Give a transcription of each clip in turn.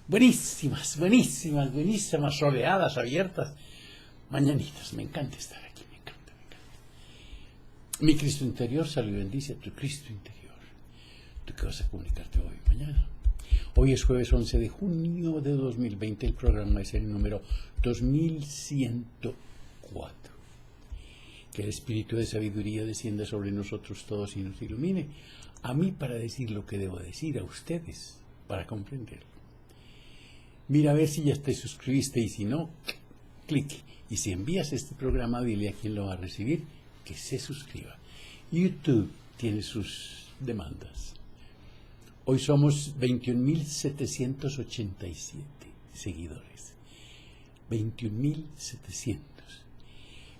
Buenísimas, buenísimas, buenísimas, soleadas, abiertas, mañanitas. Me encanta estar aquí, me encanta, me encanta. Mi Cristo interior, salve y bendice a tu Cristo interior. ¿Tú qué vas a comunicarte hoy, mañana? Hoy es jueves 11 de junio de 2020, el programa es el número 2104. Que el Espíritu de Sabiduría descienda sobre nosotros todos y nos ilumine, a mí para decir lo que debo decir, a ustedes para comprenderlo. Mira a ver si ya te suscribiste y si no, clique. Y si envías este programa, dile a quien lo va a recibir que se suscriba. YouTube tiene sus demandas. Hoy somos 21.787 seguidores. 21.700.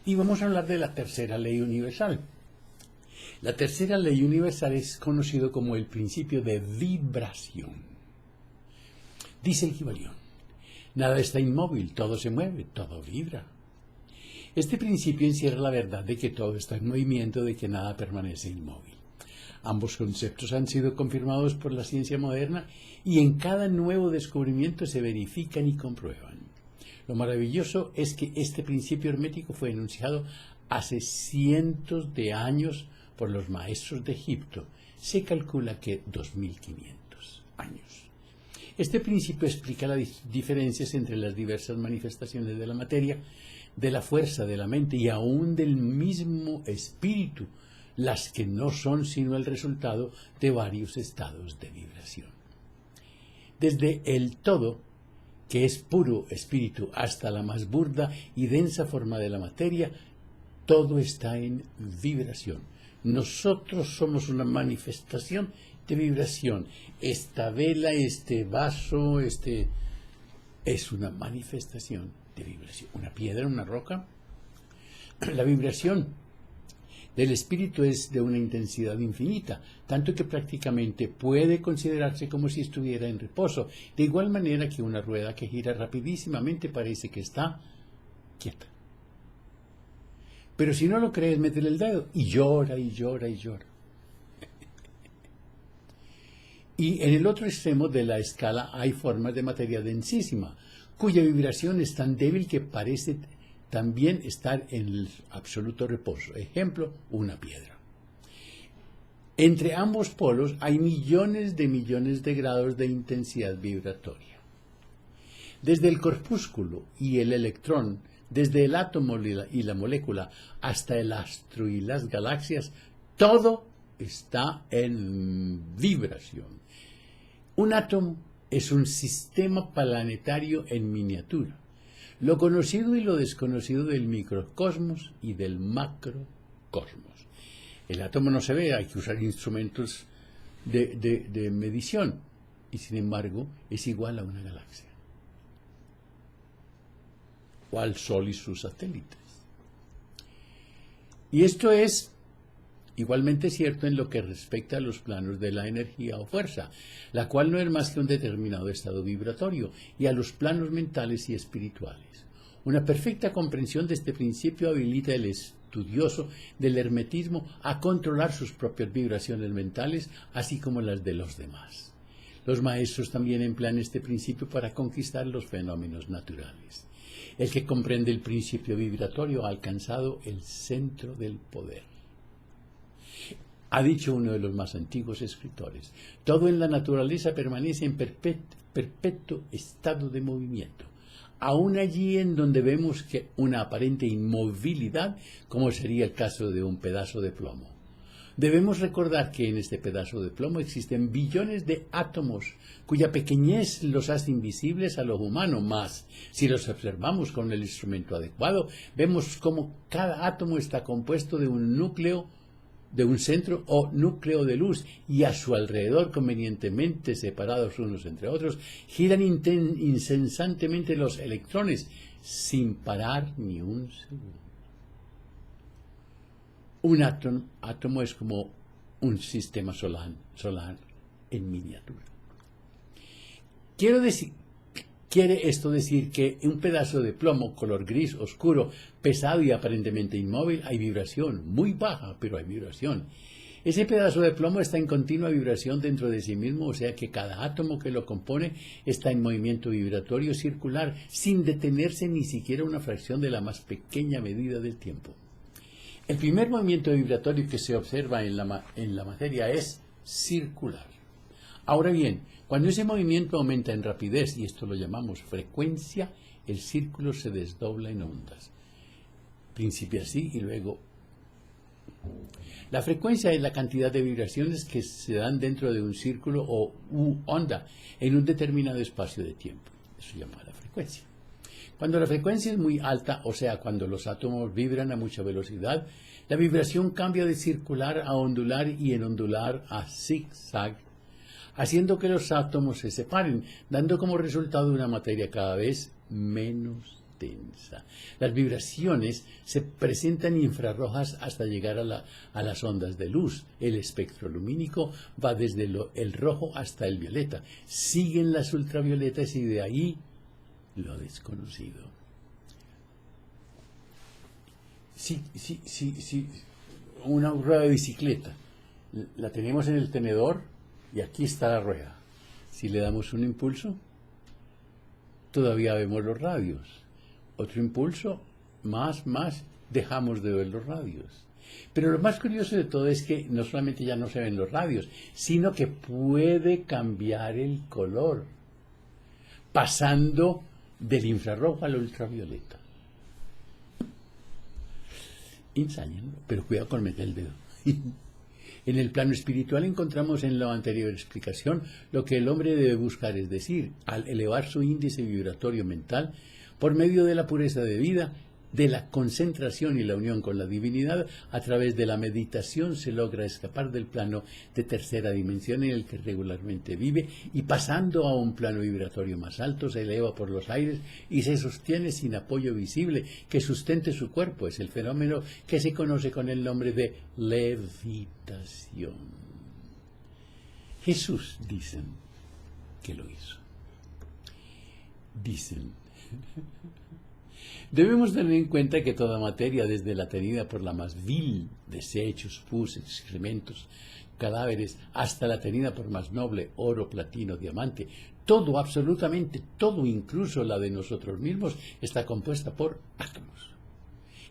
Y vamos a hablar de la tercera ley universal. La tercera ley universal es conocido como el principio de vibración. Dice el Kybalión, nada está inmóvil, todo se mueve, todo vibra. Este principio encierra la verdad de que todo está en movimiento, de que nada permanece inmóvil. Ambos conceptos han sido confirmados por la ciencia moderna y en cada nuevo descubrimiento se verifican y comprueban. Lo maravilloso es que este principio hermético fue enunciado hace cientos de años por los maestros de Egipto. Se calcula que 2500 años. Este principio explica las diferencias entre las diversas manifestaciones de la materia, de la fuerza de la mente y aún del mismo espíritu, las que no son sino el resultado de varios estados de vibración. Desde el todo, que es puro espíritu, hasta la más burda y densa forma de la materia, todo está en vibración. Nosotros somos una manifestación de vibración. Esta vela, este vaso, es una manifestación de vibración. Una piedra, una roca. La vibración del espíritu es de una intensidad infinita, tanto que prácticamente puede considerarse como si estuviera en reposo, de igual manera que una rueda que gira rapidísimamente parece que está quieta. Pero si no lo crees, métele el dedo y llora y llora y llora. Y en el otro extremo de la escala hay formas de materia densísima, cuya vibración es tan débil que parece también estar en el absoluto reposo. Ejemplo, una piedra. Entre ambos polos hay millones de grados de intensidad vibratoria. Desde el corpúsculo y el electrón, desde el átomo y la molécula, hasta el astro y las galaxias, todo está en vibración. Un átomo es un sistema planetario en miniatura, lo conocido y lo desconocido del microcosmos y del macrocosmos. El átomo no se ve, hay que usar instrumentos de medición, y sin embargo es igual a una galaxia, o al Sol y sus satélites. Y esto es igualmente cierto en lo que respecta a los planos de la energía o fuerza, la cual no es más que un determinado estado vibratorio, y a los planos mentales y espirituales. Una perfecta comprensión de este principio habilita al estudioso del hermetismo a controlar sus propias vibraciones mentales, así como las de los demás. Los maestros también emplean este principio para conquistar los fenómenos naturales. El que comprende el principio vibratorio ha alcanzado el centro del poder. Ha dicho uno de los más antiguos escritores, todo en la naturaleza permanece en perpetuo estado de movimiento, aún allí en donde vemos que una aparente inmovilidad, como sería el caso de un pedazo de plomo. Debemos recordar que en este pedazo de plomo existen billones de átomos, cuya pequeñez los hace invisibles al ojo humano, mas si los observamos con el instrumento adecuado, vemos cómo cada átomo está compuesto de un núcleo, de un centro o núcleo de luz, y a su alrededor, convenientemente separados unos entre otros, giran incesantemente los electrones, sin parar ni un segundo. Un átomo es como un sistema solar en miniatura. Quiere esto decir que en un pedazo de plomo color gris oscuro, pesado y aparentemente inmóvil, hay vibración, muy baja, pero hay vibración. Ese pedazo de plomo está en continua vibración dentro de sí mismo, o sea que cada átomo que lo compone está en movimiento vibratorio circular, sin detenerse ni siquiera una fracción de la más pequeña medida del tiempo. El primer movimiento vibratorio que se observa en la materia es circular. Ahora bien, cuando ese movimiento aumenta en rapidez, y esto lo llamamos frecuencia, el círculo se desdobla en ondas. Principia así y luego. La frecuencia es la cantidad de vibraciones que se dan dentro de un círculo o onda en un determinado espacio de tiempo. Eso se llama la frecuencia. Cuando la frecuencia es muy alta, o sea, cuando los átomos vibran a mucha velocidad, la vibración cambia de circular a ondular y en ondular a zigzag, haciendo que los átomos se separen, dando como resultado una materia cada vez menos densa. Las vibraciones se presentan infrarrojas hasta llegar a las ondas de luz. El espectro lumínico va desde el rojo hasta el violeta. Siguen las ultravioletas y de ahí lo desconocido. Sí, una rueda de bicicleta. La tenemos en el tenedor y aquí está la rueda. Si le damos un impulso, todavía vemos los radios. Otro impulso, más, dejamos de ver los radios. Pero lo más curioso de todo es que no solamente ya no se ven los radios, sino que puede cambiar el color, pasando del infrarrojo al ultravioleta. Ensáñenlo, pero cuidado con meter el dedo. En el plano espiritual encontramos en la anterior explicación lo que el hombre debe buscar, es decir, al elevar su índice vibratorio mental por medio de la pureza de vida, de la concentración y la unión con la divinidad, a través de la meditación se logra escapar del plano de tercera dimensión en el que regularmente vive y pasando a un plano vibratorio más alto se eleva por los aires y se sostiene sin apoyo visible que sustente su cuerpo. Es el fenómeno que se conoce con el nombre de levitación. Jesús dicen que lo hizo. Dicen. Debemos tener en cuenta que toda materia, desde la tenida por la más vil, desechos, pus, excrementos, cadáveres, hasta la tenida por más noble, oro, platino, diamante, todo, absolutamente todo, incluso la de nosotros mismos, está compuesta por átomos.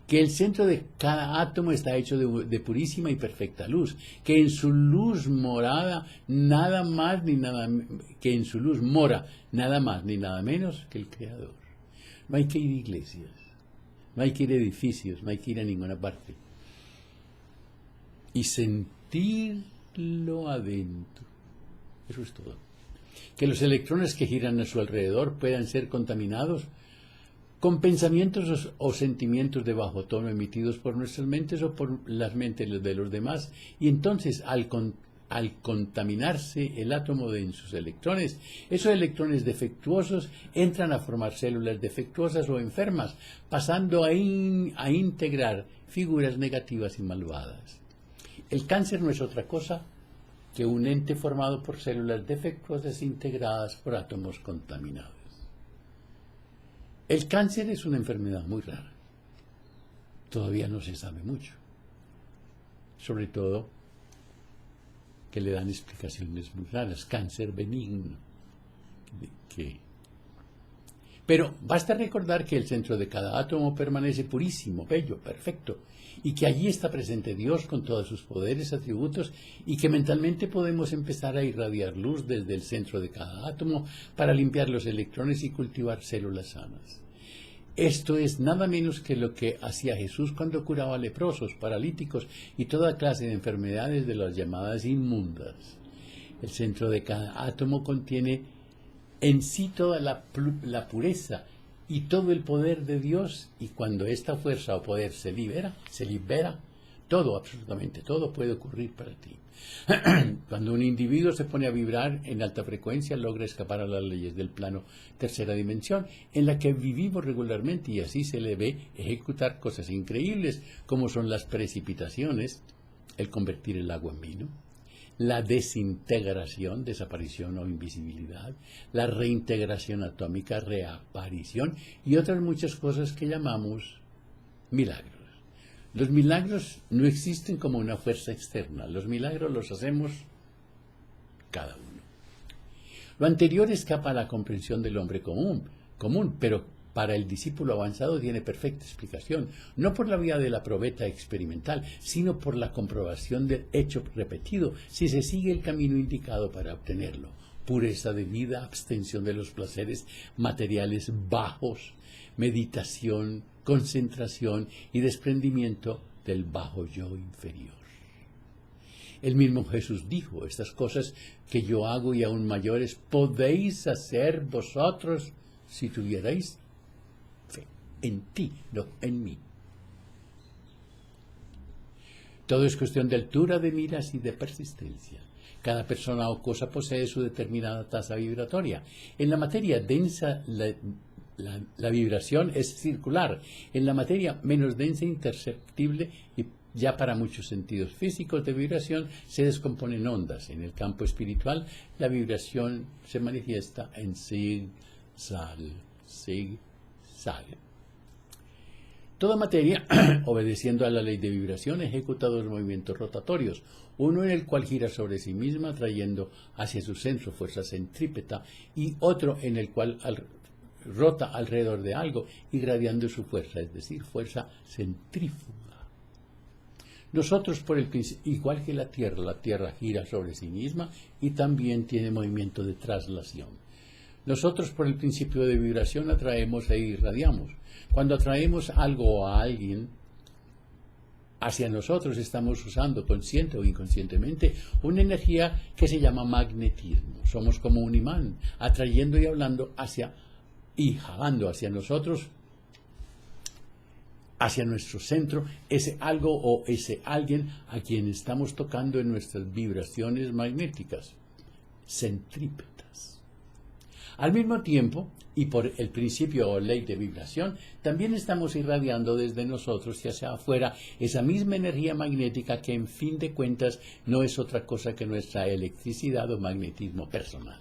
Que el centro de cada átomo está hecho de purísima y perfecta luz, que en su luz morada nada más ni nada, que en su luz mora nada más ni nada menos que el Creador. No hay que ir a iglesias, no hay que ir a edificios, no hay que ir a ninguna parte. Y sentirlo adentro. Eso es todo. Que los electrones que giran a su alrededor puedan ser contaminados con pensamientos o sentimientos de bajo tono emitidos por nuestras mentes o por las mentes de los demás. Y entonces, al contaminarse el átomo en sus electrones, esos electrones defectuosos entran a formar células defectuosas o enfermas, pasando a integrar figuras negativas y malvadas. El cáncer no es otra cosa que un ente formado por células defectuosas integradas por átomos contaminados. El cáncer es una enfermedad muy rara. Todavía no se sabe mucho. Sobre todo que le dan explicaciones muy raras. Cáncer benigno. Pero basta recordar que el centro de cada átomo permanece purísimo, bello, perfecto, y que allí está presente Dios con todos sus poderes, atributos, y que mentalmente podemos empezar a irradiar luz desde el centro de cada átomo para limpiar los electrones y cultivar células sanas. Esto es nada menos que lo que hacía Jesús cuando curaba leprosos, paralíticos y toda clase de enfermedades de las llamadas inmundas. El centro de cada átomo contiene en sí toda la pureza y todo el poder de Dios, y cuando esta fuerza o poder se libera, todo, absolutamente todo puede ocurrir para ti. Cuando un individuo se pone a vibrar en alta frecuencia, logra escapar a las leyes del plano tercera dimensión, en la que vivimos regularmente, y así se le ve ejecutar cosas increíbles, como son las precipitaciones, el convertir el agua en vino, la desintegración, desaparición o invisibilidad, la reintegración atómica, reaparición y otras muchas cosas que llamamos milagros. Los milagros no existen como una fuerza externa. Los milagros los hacemos cada uno. Lo anterior escapa a la comprensión del hombre común, pero para el discípulo avanzado tiene perfecta explicación, no por la vía de la probeta experimental, sino por la comprobación del hecho repetido, si se sigue el camino indicado para obtenerlo. Pureza de vida, abstención de los placeres materiales bajos, meditación, concentración y desprendimiento del bajo yo inferior. El mismo Jesús dijo, estas cosas que yo hago y aún mayores podéis hacer vosotros si tuvierais fe en ti, no en mí. Todo es cuestión de altura de miras y de persistencia. Cada persona o cosa posee su determinada tasa vibratoria. En la materia densa, la vibración es circular. En la materia menos densa, imperceptible y ya para muchos sentidos físicos de vibración se descomponen ondas. En el campo espiritual, la vibración se manifiesta en sig, sal, sig, sal. Toda materia, obedeciendo a la ley de vibración, ejecuta dos movimientos rotatorios, uno en el cual gira sobre sí misma, trayendo hacia su centro fuerza centrípeta, y otro en el cual rota alrededor de algo, irradiando su fuerza, es decir, fuerza centrífuga. Nosotros, igual que la Tierra gira sobre sí misma y también tiene movimiento de traslación. Nosotros, por el principio de vibración, atraemos e irradiamos. Cuando atraemos algo o a alguien hacia nosotros, estamos usando, consciente o inconscientemente, una energía que se llama magnetismo. Somos como un imán, atrayendo y hablando y jalando hacia nosotros, hacia nuestro centro, ese algo o ese alguien a quien estamos tocando en nuestras vibraciones magnéticas, centrípetas. Al mismo tiempo, y por el principio o ley de vibración, también estamos irradiando desde nosotros y hacia afuera esa misma energía magnética que en fin de cuentas no es otra cosa que nuestra electricidad o magnetismo personal.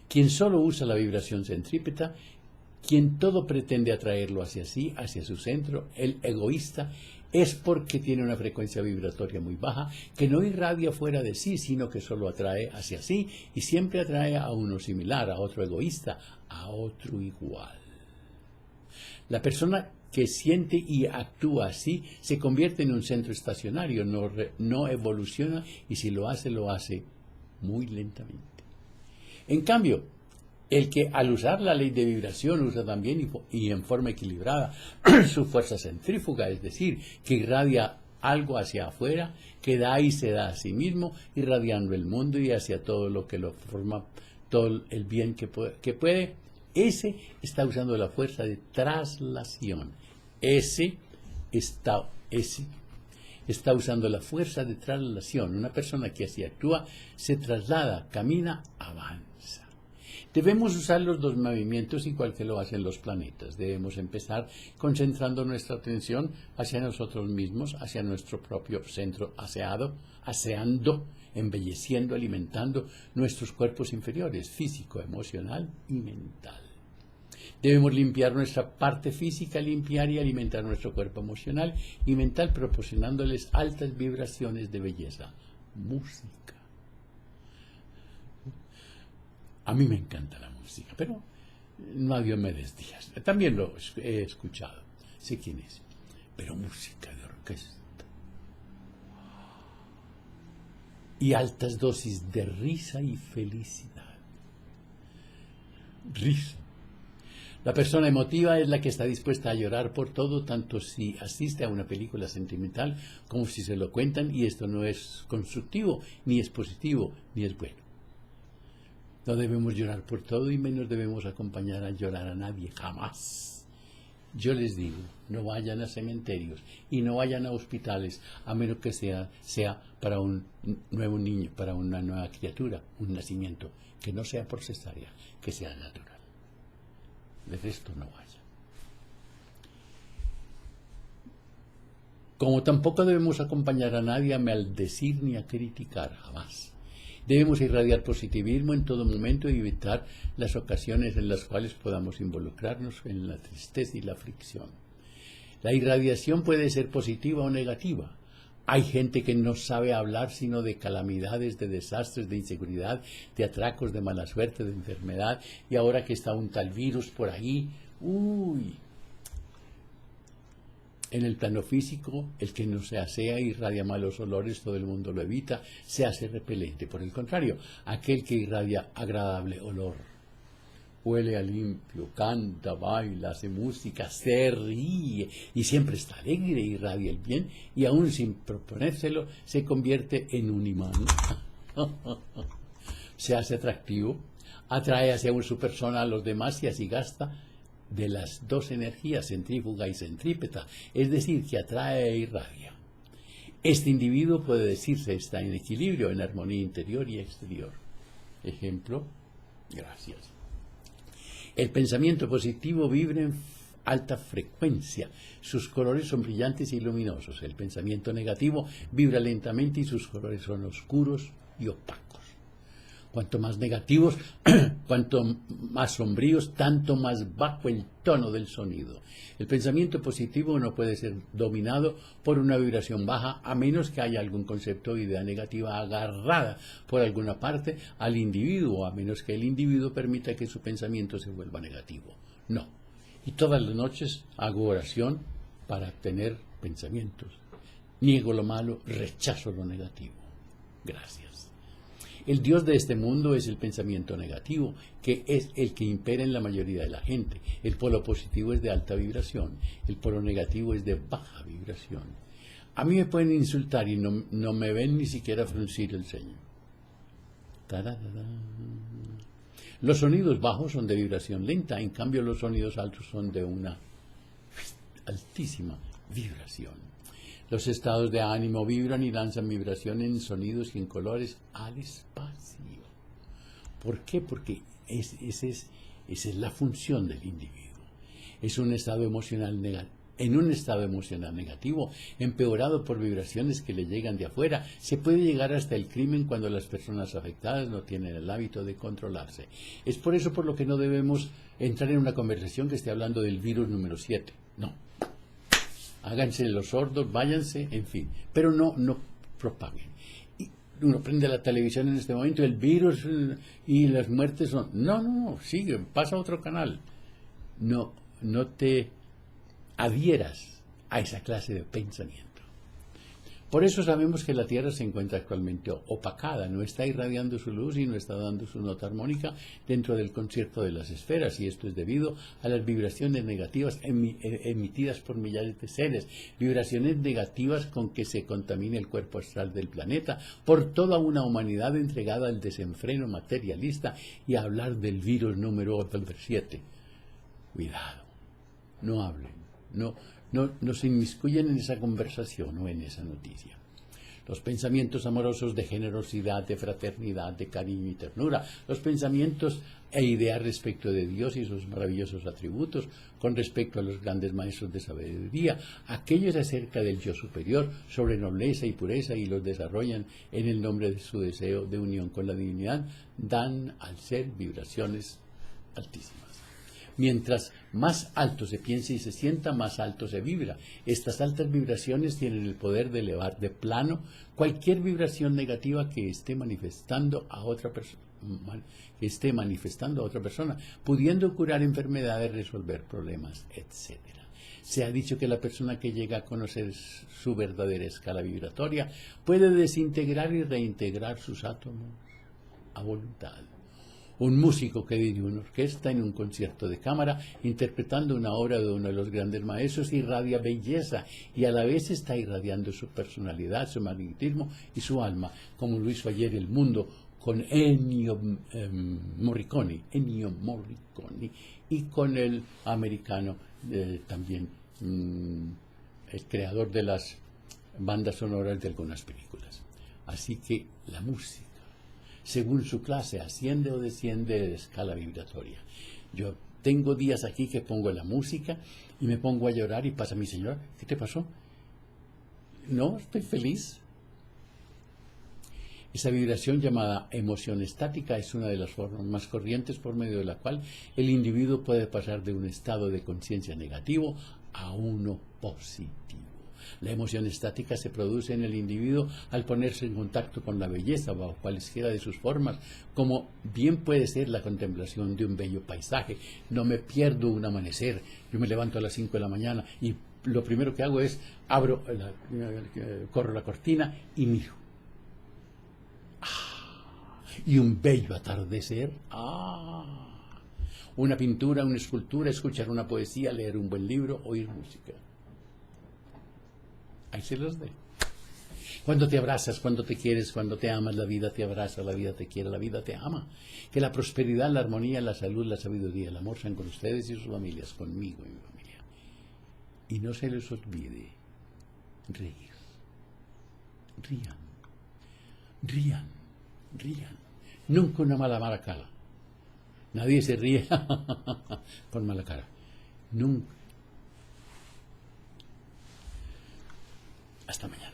Quien solo usa la vibración centrípeta, quien todo pretende atraerlo hacia sí, hacia su centro, el egoísta, es porque tiene una frecuencia vibratoria muy baja, que no irradia fuera de sí, sino que solo atrae hacia sí y siempre atrae a uno similar, a otro egoísta, a otro igual. La persona que siente y actúa así se convierte en un centro estacionario, no evoluciona y si lo hace muy lentamente. En cambio, el que al usar la ley de vibración usa también y en forma equilibrada su fuerza centrífuga, es decir, que irradia algo hacia afuera, que da y se da a sí mismo, irradiando el mundo y hacia todo lo que lo forma, todo el bien que puede, ese está usando la fuerza de traslación. Ese está usando la fuerza de traslación. Una persona que así actúa se traslada, camina, avanza. Debemos usar los dos movimientos igual que lo hacen los planetas. Debemos empezar concentrando nuestra atención hacia nosotros mismos, hacia nuestro propio centro aseando, embelleciendo, alimentando nuestros cuerpos inferiores, físico, emocional y mental. Debemos limpiar nuestra parte física, limpiar y alimentar nuestro cuerpo emocional y mental, proporcionándoles altas vibraciones de belleza. Música. A mí me encanta la música, pero no a Diomedes Díaz. También lo he escuchado, sé quién es, pero música de orquesta. Y altas dosis de risa y felicidad. Risa. La persona emotiva es la que está dispuesta a llorar por todo, tanto si asiste a una película sentimental como si se lo cuentan, y esto no es constructivo, ni es positivo, ni es bueno. No debemos llorar por todo y menos debemos acompañar a llorar a nadie, jamás. Yo les digo, no vayan a cementerios y no vayan a hospitales, a menos que sea para un nuevo niño, para una nueva criatura, un nacimiento, que no sea por cesárea, que sea natural. De resto no vaya. Como tampoco debemos acompañar a nadie a maldecir ni a criticar, jamás. Debemos irradiar positivismo en todo momento y evitar las ocasiones en las cuales podamos involucrarnos en la tristeza y la aflicción. La irradiación puede ser positiva o negativa. Hay gente que no sabe hablar sino de calamidades, de desastres, de inseguridad, de atracos, de mala suerte, de enfermedad, y ahora que está un tal virus por ahí, uy. En el plano físico, el que no se asea y irradia malos olores, todo el mundo lo evita, se hace repelente. Por el contrario, aquel que irradia agradable olor, huele a limpio, canta, baila, hace música, se ríe y siempre está alegre, irradia el bien y aún sin proponérselo se convierte en un imán. Se hace atractivo, atrae hacia su persona a los demás y así gasta de las dos energías, centrífuga y centrípeta, es decir, que atrae e irradia. Este individuo puede decirse está en equilibrio, en armonía interior y exterior. Ejemplo, gracias. El pensamiento positivo vibra en alta frecuencia, sus colores son brillantes y luminosos. El pensamiento negativo vibra lentamente y sus colores son oscuros y opacos. Cuanto más negativos, cuanto más sombríos, tanto más bajo el tono del sonido. El pensamiento positivo no puede ser dominado por una vibración baja, a menos que haya algún concepto o idea negativa agarrada por alguna parte al individuo, a menos que el individuo permita que su pensamiento se vuelva negativo. No. Y todas las noches hago oración para tener pensamientos. Niego lo malo, rechazo lo negativo. Gracias. El Dios de este mundo es el pensamiento negativo, que es el que impera en la mayoría de la gente. El polo positivo es de alta vibración, el polo negativo es de baja vibración. A mí me pueden insultar y no me ven ni siquiera fruncir el ceño. ¡Tararara! Los sonidos bajos son de vibración lenta, en cambio los sonidos altos son de una altísima vibración. Los estados de ánimo vibran y lanzan vibración en sonidos y en colores al espacio. ¿Por qué? Porque esa es la función del individuo. Es un estado emocional negativo. En un estado emocional negativo, empeorado por vibraciones que le llegan de afuera, se puede llegar hasta el crimen cuando las personas afectadas no tienen el hábito de controlarse. Es por eso por lo que no debemos entrar en una conversación que esté hablando del virus número 7. No. Háganse los sordos, váyanse, en fin. Pero no propaguen. Y uno prende la televisión en este momento, el virus y las muertes son... No, sigue, pasa a otro canal. No te adhieras a esa clase de pensamiento. Por eso sabemos que la Tierra se encuentra actualmente opacada, no está irradiando su luz y no está dando su nota armónica dentro del concierto de las esferas, y esto es debido a las vibraciones negativas emitidas por millares de seres, vibraciones negativas con que se contamina el cuerpo astral del planeta, por toda una humanidad entregada al desenfreno materialista y a hablar del virus número 7. Cuidado, no hablen. No se inmiscuyen en esa conversación o en esa noticia. Los pensamientos amorosos de generosidad, de fraternidad, de cariño y ternura, los pensamientos e ideas respecto de Dios y sus maravillosos atributos, con respecto a los grandes maestros de sabiduría, aquellos acerca del yo superior, sobre nobleza y pureza, y los desarrollan en el nombre de su deseo de unión con la divinidad, dan al ser vibraciones altísimas. Mientras más alto se piensa y se sienta, más alto se vibra. Estas altas vibraciones tienen el poder de elevar de plano cualquier vibración negativa que esté manifestando a otra persona, pudiendo curar enfermedades, resolver problemas, etc. Se ha dicho que la persona que llega a conocer su verdadera escala vibratoria puede desintegrar y reintegrar sus átomos a voluntad. Un músico que dirige una orquesta en un concierto de cámara, interpretando una obra de uno de los grandes maestros, irradia belleza y a la vez está irradiando su personalidad, su magnetismo y su alma, como lo hizo ayer el mundo con Ennio Morricone y con el americano también, el creador de las bandas sonoras de algunas películas. Así que la música, según su clase, asciende o desciende de escala vibratoria. Yo tengo días aquí que pongo la música y me pongo a llorar y pasa mi señora, ¿qué te pasó? No, estoy feliz. Esa vibración llamada emoción estática es una de las formas más corrientes por medio de la cual el individuo puede pasar de un estado de conciencia negativo a uno positivo. La emoción estática se produce en el individuo al ponerse en contacto con la belleza bajo cualesquiera de sus formas, como bien puede ser la contemplación de un bello paisaje. No me pierdo un amanecer. Yo me levanto a las 5 de la mañana y lo primero que hago es corro la cortina y miro. Y un bello atardecer. Una pintura, una escultura, escuchar una poesía, leer un buen libro, oír música. Ahí se los dejo. Cuando te abrazas, cuando te quieres, cuando te amas, la vida te abraza, la vida te quiere, la vida te ama. Que la prosperidad, la armonía, la salud, la sabiduría, el amor sean con ustedes y sus familias, conmigo y mi familia. Y no se les olvide reír. Rían, rían, rían. Nunca una mala cara. Nadie se ríe con mala cara. Nunca. Hasta mañana.